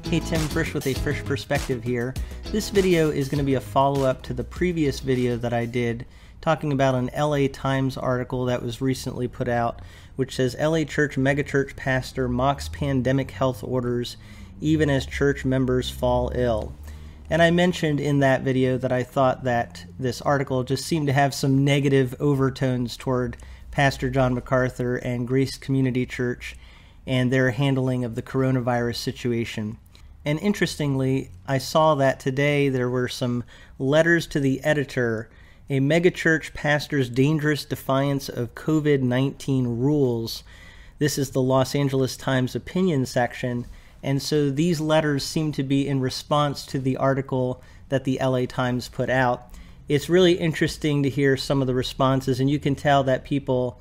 Hey, Tim Frisch with a Frisch Perspective here. This video is going to be a follow-up to the previous video that I did talking about an LA Times article that was recently put out, which says LA Church megachurch pastor mocks pandemic health orders even as church members fall ill. And I mentioned in that video that I thought that this article just seemed to have some negative overtones toward Pastor John MacArthur and Grace Community Church and their handling of the coronavirus situation. And interestingly, I saw that today there were some letters to the editor, a megachurch pastor's dangerous defiance of COVID-19 rules. This is the Los Angeles Times opinion section, and so these letters seem to be in response to the article that the LA Times put out. It's really interesting to hear some of the responses, and you can tell that people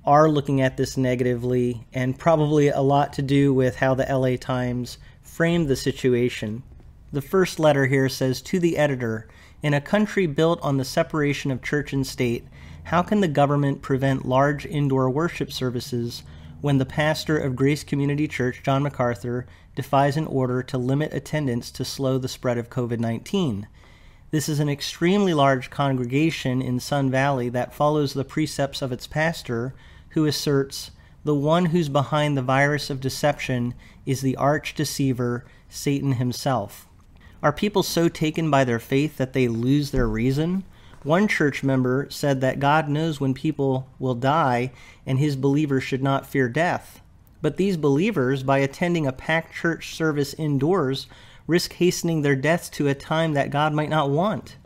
are looking at this negatively, and probably a lot to do with how the LA Times framed the situation. The first letter here says, "To the editor, in a country built on the separation of church and state, how can the government prevent large indoor worship services when the pastor of Grace Community Church, John MacArthur, defies an order to limit attendance to slow the spread of COVID-19? This is an extremely large congregation in Sun Valley that follows the precepts of its pastor, who asserts, 'The one who's behind the virus of deception is the arch-deceiver, Satan himself.' Are people so taken by their faith that they lose their reason? One church member said that God knows when people will die and his believers should not fear death. But these believers, by attending a packed church service indoors, risk hastening their deaths to a time that God might not want.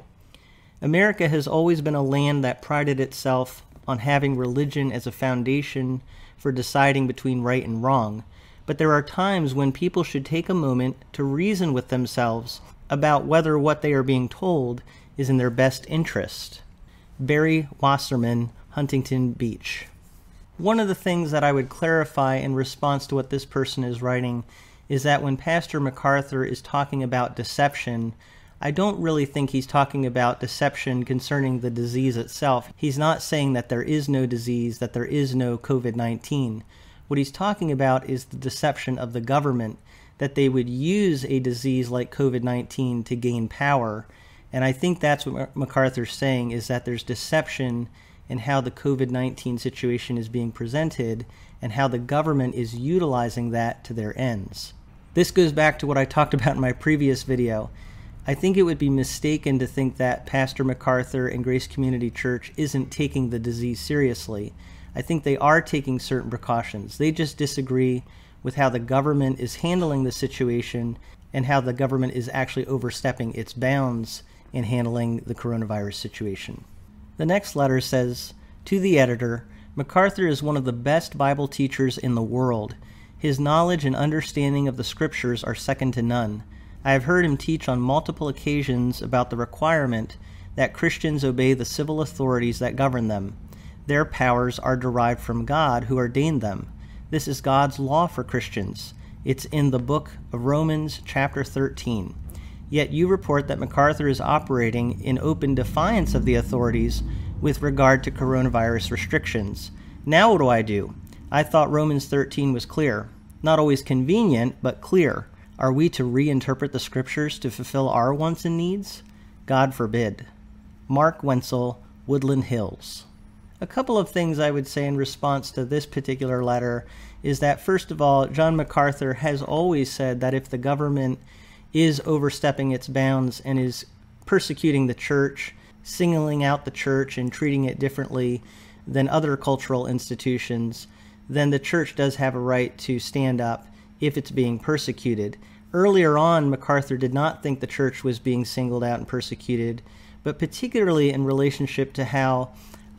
America has always been a land that prided itself on having religion as a foundation for deciding between right and wrong. But there are times when people should take a moment to reason with themselves about whether what they are being told is in their best interest." Barry Wasserman, Huntington Beach. One of the things that I would clarify in response to what this person is writing is that when Pastor MacArthur is talking about deception, I don't really think he's talking about deception concerning the disease itself. He's not saying that there is no disease, that there is no COVID-19. What he's talking about is the deception of the government, that they would use a disease like COVID-19 to gain power. And I think that's what MacArthur's saying, is that there's deception in how the COVID-19 situation is being presented and how the government is utilizing that to their ends. This goes back to what I talked about in my previous video. I think it would be mistaken to think that Pastor MacArthur and Grace Community Church isn't taking the disease seriously. I think they are taking certain precautions. They just disagree with how the government is handling the situation and how the government is actually overstepping its bounds in handling the coronavirus situation. The next letter says, "To the editor, MacArthur is one of the best Bible teachers in the world. His knowledge and understanding of the scriptures are second to none. I have heard him teach on multiple occasions about the requirement that Christians obey the civil authorities that govern them. Their powers are derived from God, who ordained them. This is God's law for Christians. It's in the book of Romans, chapter 13. Yet you report that MacArthur is operating in open defiance of the authorities with regard to coronavirus restrictions. Now what do? I thought Romans 13 was clear. Not always convenient, but clear. Are we to reinterpret the scriptures to fulfill our wants and needs? God forbid." Mark Wenzel, Woodland Hills. A couple of things I would say in response to this particular letter is that, first of all, John MacArthur has always said that if the government is overstepping its bounds and is persecuting the church, singling out the church and treating it differently than other cultural institutions, then the church does have a right to stand up if it's being persecuted. Earlier on, MacArthur did not think the church was being singled out and persecuted, but particularly in relationship to how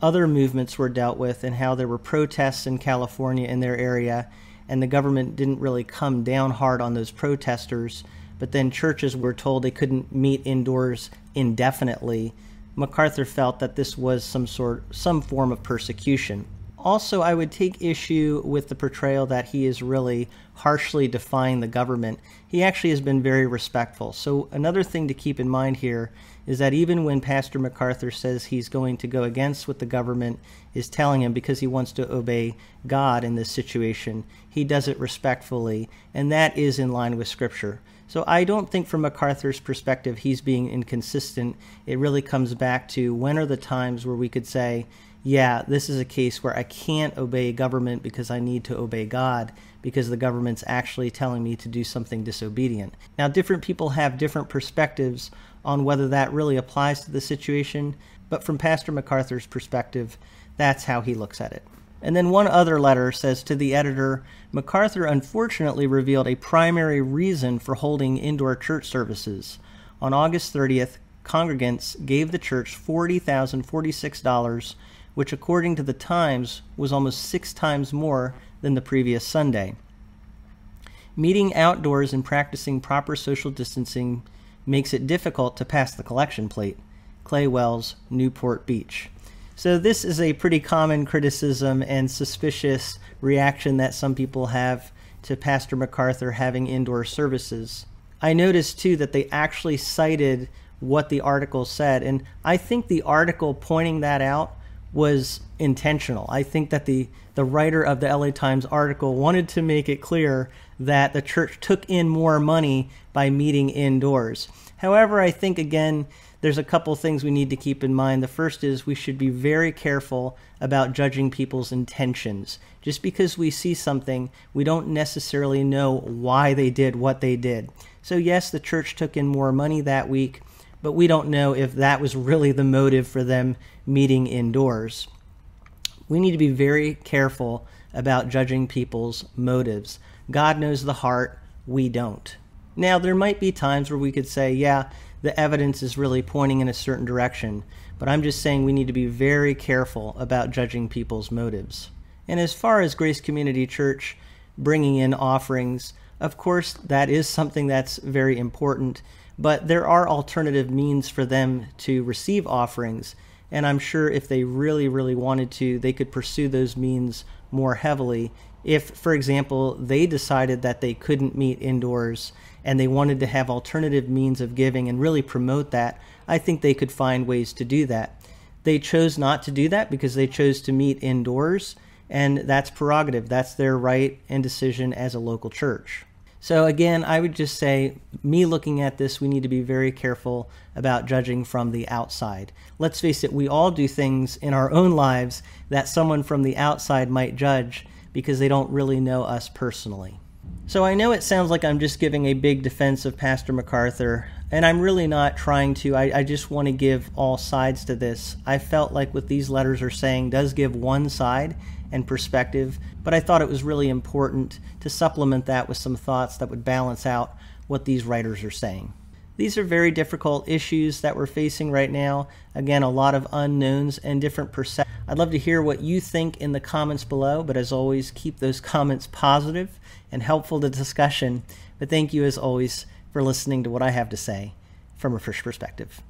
other movements were dealt with and how there were protests in California in their area, and the government didn't really come down hard on those protesters, but then churches were told they couldn't meet indoors indefinitely. MacArthur felt that this was some form of persecution. Also, I would take issue with the portrayal that he is really harshly defying the government. He actually has been very respectful. So another thing to keep in mind here is that even when Pastor MacArthur says he's going to go against what the government is telling him because he wants to obey God in this situation, he does it respectfully, and that is in line with Scripture. So I don't think from MacArthur's perspective he's being inconsistent. It really comes back to when are the times where we could say, yeah, this is a case where I can't obey government because I need to obey God because the government's actually telling me to do something disobedient. Now, different people have different perspectives on whether that really applies to the situation, but from Pastor MacArthur's perspective, that's how he looks at it. And then one other letter says to the editor, MacArthur unfortunately revealed a primary reason for holding indoor church services. On August 30th, congregants gave the church $40,046, which according to the Times was almost 6 times more than the previous Sunday. Meeting outdoors and practicing proper social distancing makes it difficult to pass the collection plate. Clay Wells, Newport Beach. So this is a pretty common criticism and suspicious reaction that some people have to Pastor MacArthur having indoor services. I noticed too that they actually cited what the article said, and I think the article pointing that out was intentional. I think that the writer of the LA Times article wanted to make it clear that the church took in more money by meeting indoors. However, I think, again, there's a couple things we need to keep in mind. The first is we should be very careful about judging people's intentions. Just because we see something, we don't necessarily know why they did what they did. So yes, the church took in more money that week, but we don't know if that was really the motive for them meeting indoors. We need to be very careful about judging people's motives. God knows the heart, we don't. Now, there might be times where we could say, yeah, the evidence is really pointing in a certain direction, but I'm just saying we need to be very careful about judging people's motives. And as far as Grace Community Church bringing in offerings, of course, that is something that's very important, but there are alternative means for them to receive offerings, and I'm sure if they really, really wanted to, they could pursue those means more heavily. If, for example, they decided that they couldn't meet indoors and they wanted to have alternative means of giving and really promote that, I think they could find ways to do that. They chose not to do that because they chose to meet indoors, and that's prerogative. That's their right and decision as a local church. So again, I would just say, me looking at this, we need to be very careful about judging from the outside. Let's face it, we all do things in our own lives that someone from the outside might judge because they don't really know us personally. So I know it sounds like I'm just giving a big defense of Pastor MacArthur, and I'm really not trying to. I just want to give all sides to this. I felt like what these letters are saying does give one side and perspective, but I thought it was really important to supplement that with some thoughts that would balance out what these writers are saying. These are very difficult issues that we're facing right now. Again, a lot of unknowns and different perceptions. I'd love to hear what you think in the comments below, but as always, keep those comments positive and helpful to discussion. But thank you, as always, for listening to what I have to say from a Frisch perspective.